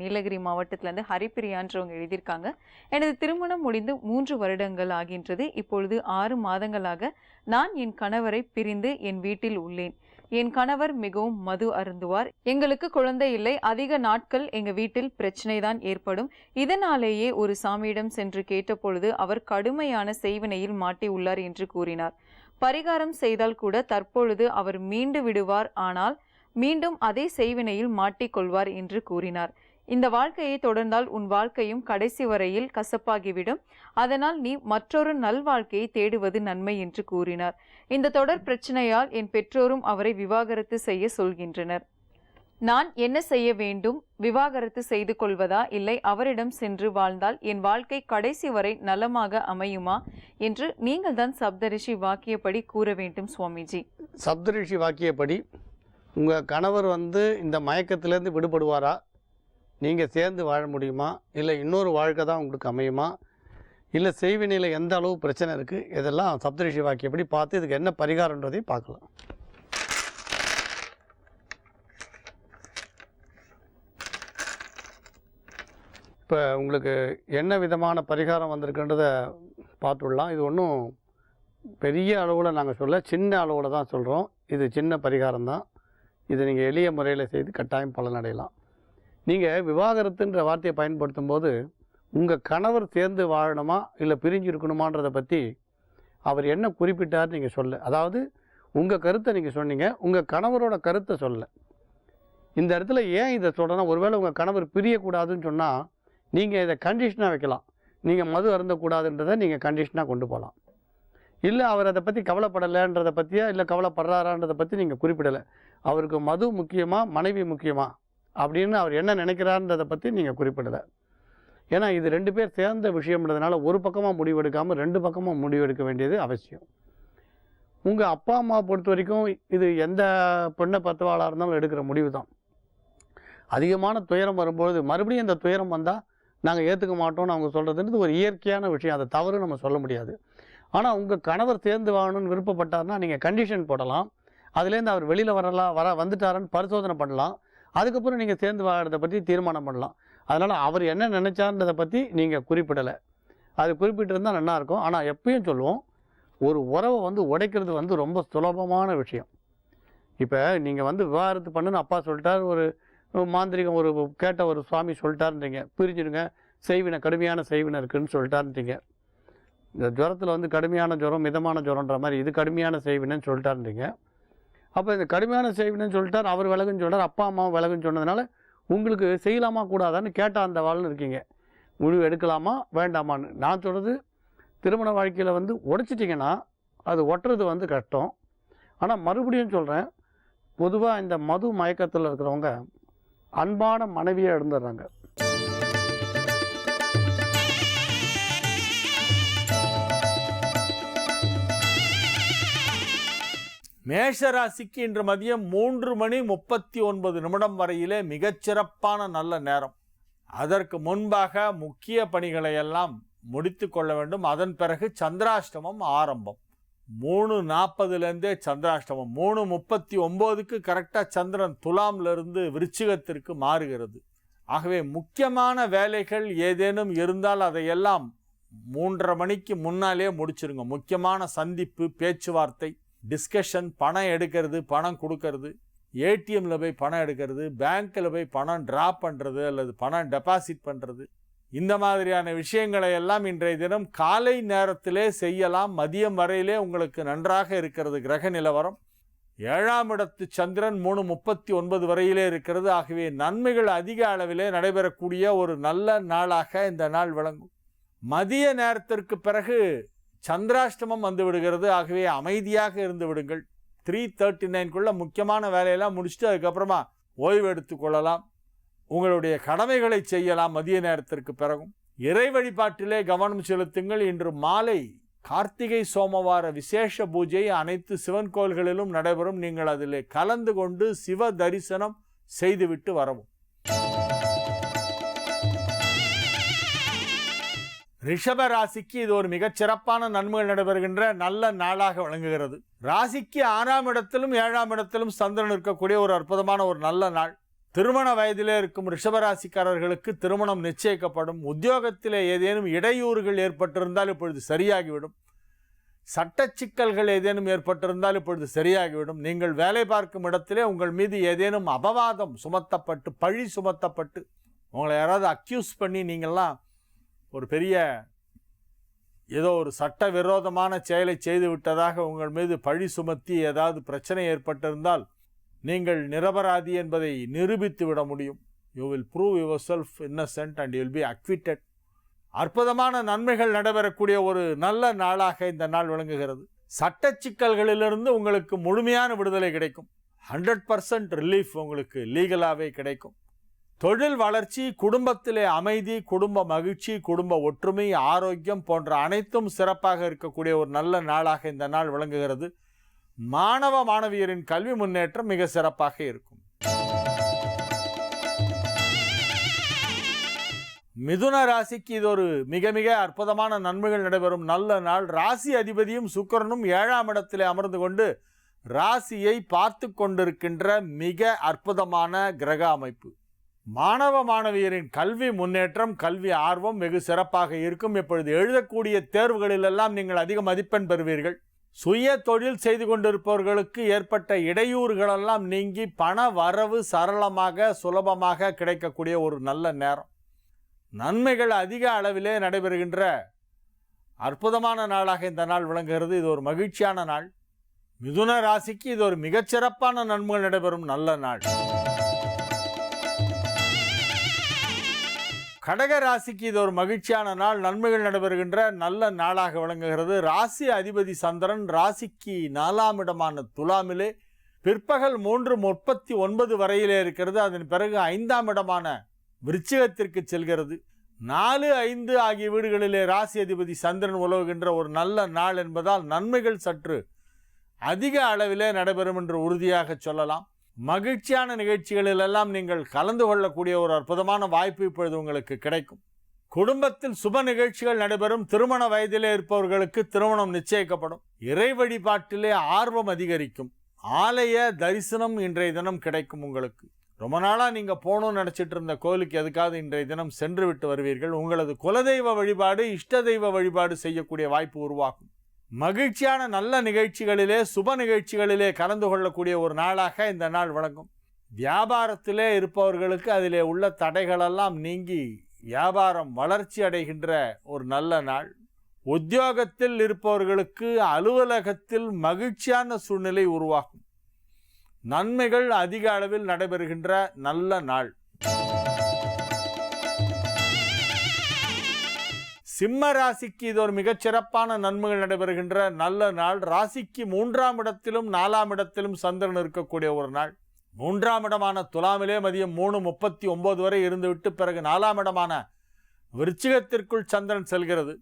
நீலகிரி மாவட்டத்திலேருந்து ஹரிப்பிரியான்றவங்க எழுதியிருக்காங்க. எனது திருமணம் முடிந்து 3 வருடங்கள் ஆகின்றது. இப்பொழுது 6 மாதங்களாக நான் என் கணவரை பிரிந்து என் வீட்டில் உள்ளேன். என் கணவர் மிகவும் மது அருந்துவார். எங்களுக்கு குழந்தை இல்லை. அதிக நாட்கள் எங்க வீட்டில் பிரச்சனை தான் ஏற்படும். இதனாலேயே ஒரு சாமியிடம் சென்று கேட்டபொழுது அவர் கடுமையான செய்வினையில் மாட்டி உள்ளார் என்று கூறினார். பரிகாரம் செய்தால் கூட தற்பொழுது அவர் மீண்டு விடுவார், ஆனால் மீண்டும் அதே செய்வினையில் மாட்டிக்கொள்வார் என்று கூறினார். இந்த வாழ்க்கையை தொடர்ந்தால் உன் வாழ்க்கையும் கடைசி வரையில் கசப்பாகிவிடும். அதனால் நீ மற்றொரு நல்வாழ்க்கையை தேடுவது நன்மை என்று கூறினார். இந்த தொடர் பிரச்சனையால் என் பெற்றோரும் அவரை விவாகரத்து செய்ய சொல்கின்றனர். நான் என்ன செய்ய வேண்டும்? விவாகரத்து செய்து கொள்வதா, இல்லை அவரிடம் சென்று வாழ்ந்தால் என் வாழ்க்கை கடைசி வரை நலமாக அமையுமா என்று நீங்கள் தான் சப்தரிஷி வாக்கியப்படி கூற வேண்டும் சுவாமிஜி. சப்தரிஷி வாக்கியப்படி உங்கள் கணவர் இந்த மயக்கத்திலேருந்து விடுபடுவாரா, நீங்கள் சேர்ந்து வாழ முடியுமா, இல்லை இன்னொரு வாழ்க்கை தான் உங்களுக்கு அமையுமா, இல்லை செய்வினையில் எந்த அளவு பிரச்சனை இருக்குது, இதெல்லாம் சப்தரிஷி வாக்கியப்படி பார்த்து இதுக்கு என்ன பரிகாரன்றதையும் பார்க்கலாம். இப்போ உங்களுக்கு என்ன விதமான பரிகாரம் வந்திருக்குன்றதை பார்த்துடலாம். இது ஒன்றும் பெரிய அளவில் நாங்கள் சொல்ல, சின்ன அளவில் தான் சொல்கிறோம். இது சின்ன பரிகாரம் தான். இதை நீங்கள் எளிய முறையில் செய்து கட்டாயம் பலனடையலாம். நீங்கள் விவாகரத்துன்ற வார்த்தையை பயன்படுத்தும் போது உங்கள் கணவர் சேர்ந்து வாழணுமா இல்லை பிரிஞ்சு இருக்கணுமான்றதை பற்றி அவர் என்ன குறிப்பிட்டார் நீங்கள் சொல்ல. அதாவது உங்கள் கருத்தை நீங்கள் சொன்னீங்க, உங்கள் கணவரோட கருத்தை சொல்ல. இந்த இடத்துல ஏன் இதை சொல்கிறேன்னா, ஒருவேளை உங்கள் கணவர் பிரியக்கூடாதுன்னு சொன்னால் நீங்கள் இதை கண்டிஷனாக வைக்கலாம். நீங்கள் மது அருந்தக்கூடாதுன்றதை நீங்கள் கண்டிஷனாக கொண்டு போகலாம். இல்லை அவர் அதை பற்றி கவலைப்படலைன்றதை பற்றியா, இல்லை கவலைப்படுறாரான்றதை பற்றி நீங்கள் குறிப்பிடலை. அவருக்கு மது முக்கியமா மனைவி முக்கியமா அப்படின்னு அவர் என்ன நினைக்கிறான்றதை பற்றி நீங்கள் குறிப்பிடலை. ஏன்னா இது 2 பேர் சேர்ந்த விஷயம்ன்றதுனால ஒரு பக்கமாக முடிவெடுக்காமல் 2 பக்கமாக முடிவெடுக்க வேண்டியது அவசியம். உங்கள் அப்பா அம்மா பொறுத்த வரைக்கும் இது எந்த பெண்ணை பத்துவாளாக இருந்தாலும் எடுக்கிற முடிவு தான். அதிகமான துயரம் வரும்பொழுது மறுபடியும் இந்த துயரம் வந்தால் நாங்கள் ஏற்றுக்க மாட்டோம்னு அவங்க சொல்கிறதுன்றது ஒரு இயற்கையான விஷயம். அதை தவறு நம்ம சொல்ல முடியாது. ஆனால் உங்கள் கணவர் சேர்ந்து வாழணும்னு விருப்பப்பட்டார்னா நீங்கள் கண்டிஷன் போடலாம். அதுலேருந்து அவர் வெளியில் வந்துட்டாரான்னு பரிசோதனை பண்ணலாம். அதுக்கப்புறம் நீங்கள் சேர்ந்து வாழறதை பற்றி தீர்மானம் பண்ணலாம். அதனால் அவர் என்ன நினச்சான்றதை பற்றி நீங்கள் குறிப்பிடலை. அது குறிப்பிட்டிருந்தால் நல்லாயிருக்கும். ஆனால் எப்பயும் சொல்லுவோம், ஒரு உறவை உடைக்கிறது ரொம்ப சுலபமான விஷயம். இப்போ நீங்கள் விவாகரத்து பண்ணுன்னு அப்பா சொல்லிட்டார், ஒரு மாந்திரிகம் ஒரு கேட்ட ஒரு சுவாமி சொல்லிட்டாருன்றீங்க, பிரிஞ்சிடுங்க, செய்வினை கடுமையான செய்வினை இருக்குதுன்னு சொல்லிட்டாருன்றீங்க. இந்த ஜுரத்தில் கடுமையான ஜுரம் மிதமான ஜுரன்ற மாதிரி இது கடுமையான செய்வினைன்னு சொல்லிட்டாருன்றீங்க. அப்போ இந்த கடுமையான செய்வினைன்னு சொல்லிட்டார், அவர் விலகுன்னு சொல்கிறார், அப்பா அம்மாவும் விலகுன்னு சொன்னதுனால உங்களுக்கு செய்யலாமா கூடாதான்னு கேட்டால் அந்த வாழ்னு இருக்கீங்க. முடிவு எடுக்கலாமா வேண்டாமான்னு. நான் சொல்கிறது, திருமண வாழ்க்கையில் உடைச்சிட்டிங்கன்னா அது ஒட்டுறது கஷ்டம். ஆனால் மறுபடியும் சொல்கிறேன், பொதுவாக இந்த மது மயக்கத்தில் இருக்கிறவங்க அன்பான மனைவியை இழந்துடுறாங்க. மேஷராசிக்கு இன்று மதியம் 3:39 வரையிலே மிகச்சிறப்பான நல்ல நேரம். அதற்கு முன்பாக முக்கிய பணிகளை எல்லாம் முடித்து கொள்ள வேண்டும். அதன் பிறகு சந்திராஷ்டமம் ஆரம்பம். 3:40 சந்திராஷ்டமம். 3:39 கரெக்டாக சந்திரன் துலாமிலிருந்து விருச்சிகத்திற்கு மாறுகிறது. ஆகவே முக்கியமான வேலைகள் ஏதேனும் இருந்தால் அதையெல்லாம் 3:30 மணிக்கு முன்னாலே முடிச்சிருங்க. முக்கியமான சந்திப்பு, பேச்சுவார்த்தை, டிஸ்கஷன், பணம் எடுக்கிறது, பணம் கொடுக்கறது, ஏடிஎம்மில் போய் பணம் எடுக்கிறது, பேங்க்கில் போய் பணம் ட்ரா பண்ணுறது அல்லது பணம் டெபாசிட் பண்ணுறது, இந்த மாதிரியான விஷயங்களை எல்லாம் இன்றைய தினம் காலை நேரத்திலே செய்யலாம். மதியம் வரையிலே உங்களுக்கு நன்றாக இருக்கிறது கிரக நிலவரம். 7ஆம் இடத்து சந்திரன் 3:39 வரையிலே இருக்கிறது. ஆகவே நன்மைகள் அதிக அளவிலே நடைபெறக்கூடிய ஒரு நல்ல நாளாக இந்த நாள் விளங்கும். மதிய நேரத்திற்கு பிறகு சந்திராஷ்டமம் வந்து விடுகிறது. ஆகவே அமைதியாக இருந்து விடுங்கள். 3:39 முக்கியமான வேலையெல்லாம் முடிச்சுட்டு அதுக்கப்புறமா ஓய்வு எடுத்துக்கொள்ளலாம். உங்களுடைய கடமைகளை செய்யலாம். மதிய நேரத்திற்கு பிறகும் இறை வழிபாட்டிலே கவனம் செலுத்துங்கள். இன்று மாலை கார்த்திகை சோமவார விசேஷ பூஜை அனைத்து சிவன் கோயில்களிலும் நடைபெறும். நீங்கள் அதில் கலந்து கொண்டு சிவ தரிசனம் செய்துவிட்டு வரவும். ரிஷப ராசிக்கு இது ஒரு மிகச்சிறப்பான நன்மைகள் நடைபெறுகின்ற நல்ல நாளாக விளங்குகிறது. ராசிக்கு 6ஆம் இடத்திலும் 7ஆம் இடத்திலும் சந்திரன் இருக்கக்கூடிய ஒரு அற்புதமான ஒரு நல்ல நாள். திருமண வயதிலே இருக்கும் ரிஷபராசிக்காரர்களுக்கு திருமணம் நிச்சயிக்கப்படும். உத்தியோகத்திலே ஏதேனும் இடையூறுகள் ஏற்பட்டிருந்தால் இப்பொழுது சரியாகிவிடும். சட்ட சிக்கல்கள் ஏதேனும் ஏற்பட்டிருந்தால் இப்பொழுது சரியாகிவிடும். நீங்கள் வேலை பார்க்கும் இடத்திலே உங்கள் மீது ஏதேனும் அபவாதம் சுமத்தப்பட்டு பழி சுமத்தப்பட்டு உங்களை யாராவது அக்யூஸ் பண்ணி நீங்கள்லாம் ஒரு பெரிய ஏதோ ஒரு சட்ட விரோதமான செயலை செய்து விட்டதாக உங்கள் மீது பழி சுமத்தி ஏதாவது பிரச்சனை ஏற்பட்டிருந்தால் நீங்கள் நிரபராதி என்பதை நிரூபித்து விட முடியும். You will prove yourself innocent and you will be acquitted. அற்புதமான நன்மைகள் நடைபெறக்கூடிய ஒரு நல்ல நாளாக இந்த நாள் விளங்குகிறது. சட்ட சிக்கல்களிலிருந்து உங்களுக்கு முழுமையான விடுதலை கிடைக்கும். 100% ரிலீஃப் உங்களுக்கு லீகலாகவே கிடைக்கும். தொழில் வளர்ச்சி, குடும்பத்திலே அமைதி, குடும்ப மகிழ்ச்சி, குடும்ப ஒற்றுமை, ஆரோக்கியம் போன்ற அனைத்தும் சிறப்பாக இருக்கக்கூடிய ஒரு நல்ல நாளாக இந்த நாள் விளங்குகிறது. மாணவ மாணவியரின் கல்வி முன்னேற்றம் மிக சிறப்பாக இருக்கும். மிதுன ராசிக்கு இது ஒரு மிக மிக அற்புதமான நன்மைகள் நடைபெறும் நல்ல நாள். ராசி அதிபதியும் சுக்கிரனும் 7ஆம் இடத்திலே அமர்ந்து கொண்டு ராசியை பார்த்து கொண்டிருக்கின்ற மிக அற்புதமான கிரக அமைப்பு. மாணவ மாணவியரின் கல்வி முன்னேற்றம், கல்வி ஆர்வம் வெகு சிறப்பாக இருக்கும். இப்பொழுது எழுதக்கூடிய தேர்வுகளிலெல்லாம் நீங்கள் அதிக மதிப்பெண் பெறுவீர்கள். சுய தொழில் செய்து கொண்டிருப்பவர்களுக்கு ஏற்பட்ட இடையூறுகளெல்லாம் நீங்கி பண வரவு சரளமாக சுலபமாக கிடைக்கக்கூடிய ஒரு நல்ல நேரம். நன்மைகள் அதிக அளவிலே நடைபெறுகின்ற அற்புதமான நாளாக இந்த நாள் விளங்குகிறது. இது ஒரு மகிழ்ச்சியான நாள். மிதுன ராசிக்கு இது ஒரு மிகச்சிறப்பான நன்மைகள் நடைபெறும் நல்ல நாள். கடக ராசிக்கு இது ஒரு மகிழ்ச்சியான நாள். நன்மைகள் நடைபெறுகின்ற நல்ல நாளாக விளங்குகிறது. ராசி அதிபதி சந்திரன் ராசிக்கு 4ஆம் இடமான துலாமிலே பிற்பகல் 3:39 வரையிலே இருக்கிறது. அதன் பிறகு 5ஆம் இடமான விருச்சிகத்திற்கு செல்கிறது. 4, 5 ஆகிய வீடுகளிலே ராசி அதிபதி சந்திரன் உலவுகின்ற ஒரு நல்ல நாள் என்பதால் நன்மைகள் சற்று அதிக அளவிலே நடைபெறும் என்று உறுதியாக சொல்லலாம். மகிழ்ச்சியான நிகழ்ச்சிகளிலெல்லாம் நீங்கள் கலந்து கொள்ளக்கூடிய ஒரு அற்புதமான வாய்ப்பு இப்பொழுது உங்களுக்கு கிடைக்கும். குடும்பத்தில் சுப நிகழ்ச்சிகள் நடைபெறும். திருமண வயதிலே இருப்பவர்களுக்கு திருமணம் நிச்சயிக்கப்படும். இறை வழிபாட்டிலே ஆர்வம் அதிகரிக்கும். ஆலய தரிசனம் இன்றைய தினம் கிடைக்கும். உங்களுக்கு ரொம்ப நாளாக நீங்கள் போகணும்னு நினச்சிட்டு இருந்த கோயிலுக்கு எதுக்காவது இன்றைய தினம் சென்று விட்டு வருவீர்கள். உங்களது குலதெய்வ வழிபாடு, இஷ்ட தெய்வ வழிபாடு செய்யக்கூடிய வாய்ப்பு உருவாகும். மகிழ்ச்சியான நல்ல நிகழ்ச்சிகளிலே, சுப நிகழ்ச்சிகளிலே கலந்து கொள்ளக்கூடிய ஒரு நாளாக இந்த நாள் விளங்கும். வியாபாரத்திலே இருப்பவர்களுக்கு அதிலே உள்ள தடைகளெல்லாம் நீங்கி வியாபாரம் வளர்ச்சி அடைகின்ற ஒரு நல்ல நாள். உத்தியோகத்தில் இருப்பவர்களுக்கு அலுவலகத்தில் மகிழ்ச்சியான சூழ்நிலை உருவாகும். நன்மைகள் அதிக அளவில் நடைபெறுகின்ற நல்ல நாள். சிம்ம ராசிக்கு இது ஒரு மிகச்சிறப்பான நன்மைகள் நடைபெறுகின்ற நல்ல நாள். ராசிக்கு 3ஆம் இடத்திலும் 4ஆம் இடத்திலும் சந்திரன் இருக்கக்கூடிய ஒரு நாள். 3ஆம் இடமான துலாமிலே மதியம் 3:39 வரை இருந்துவிட்டு பிறகு 4ஆம் இடமான விருச்சிகத்திற்குள் சந்திரன் செல்கிறது.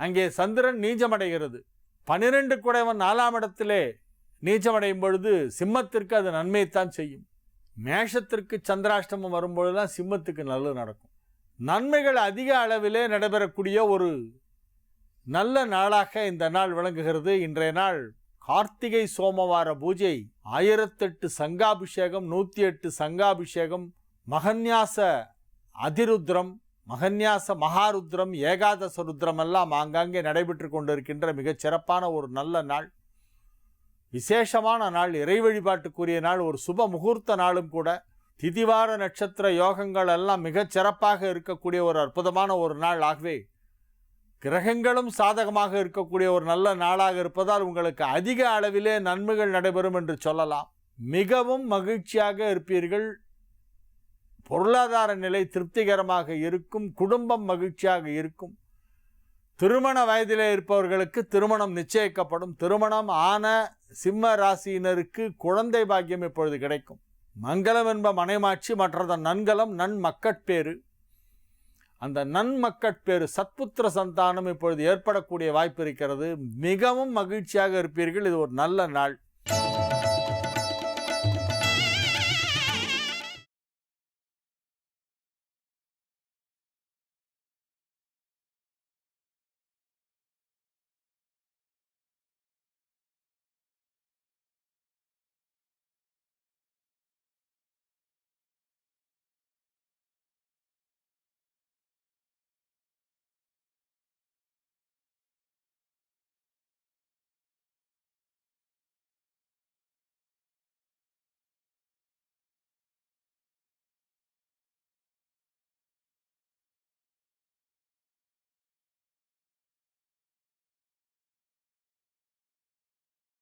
அங்கே சந்திரன் நீச்சமடைகிறது. 12 குடைவன் 4ஆம் இடத்திலே நீச்சமடையும் பொழுது சிம்மத்திற்கு அது நன்மையைத்தான் செய்யும். மேஷத்திற்கு சந்திராஷ்டமம் வரும்பொழுதுதான் சிம்மத்துக்கு நல்லது நடக்கும். நன்மைகள் அதிக அளவிலே நடைபெறக்கூடிய ஒரு நல்ல நாளாக இந்த நாள் விளங்குகிறது. இன்றைய நாள் கார்த்திகை சோமவார பூஜை, 1008 சங்காபிஷேகம், 108 சங்காபிஷேகம், மகன்யாச அதிருத்ரம், மகன்யாச மகாருத்ரம், ஏகாதச ருத்ரம் எல்லாம் ஆங்காங்கே நடைபெற்று கொண்டிருக்கின்ற மிகச் சிறப்பான ஒரு நல்ல நாள். விசேஷமான நாள், இறை வழிபாட்டுக்குரிய நாள், ஒரு சுப முகூர்த்த நாளும் கூட. திதிவார நட்சத்திர யோகங்கள் எல்லாம் மிகச் சிறப்பாக இருக்கக்கூடிய ஒரு அற்புதமான ஒரு நாள். ஆகவே கிரகங்களும் சாதகமாக இருக்கக்கூடிய ஒரு நல்ல நாளாக இருப்பதால் உங்களுக்கு அதிக அளவிலே நன்மைகள் நடைபெறும் என்று சொல்லலாம். மிகவும் மகிழ்ச்சியாக இருப்பீர்கள். பொருளாதார நிலை திருப்திகரமாக இருக்கும். குடும்பம் மகிழ்ச்சியாக இருக்கும். திருமண வயதிலே இருப்பவர்களுக்கு திருமணம் நிச்சயிக்கப்படும். திருமணம் ஆன சிம்ம ராசியினருக்கு குழந்தை பாக்கியம் இப்பொழுது கிடைக்கும். மங்களம் என்ப மனைமாட்சி, மற்றதன் நன்கலம் நன்மக்கட்பேறு. அந்த நன்மக்கட்பேறு சத்புத்திர சந்தானம் இப்பொழுது ஏற்படக்கூடிய வாய்ப்பு இருக்கிறது. மிகவும் மகிழ்ச்சியாக இருப்பீர்கள். இது ஒரு நல்ல நாள்.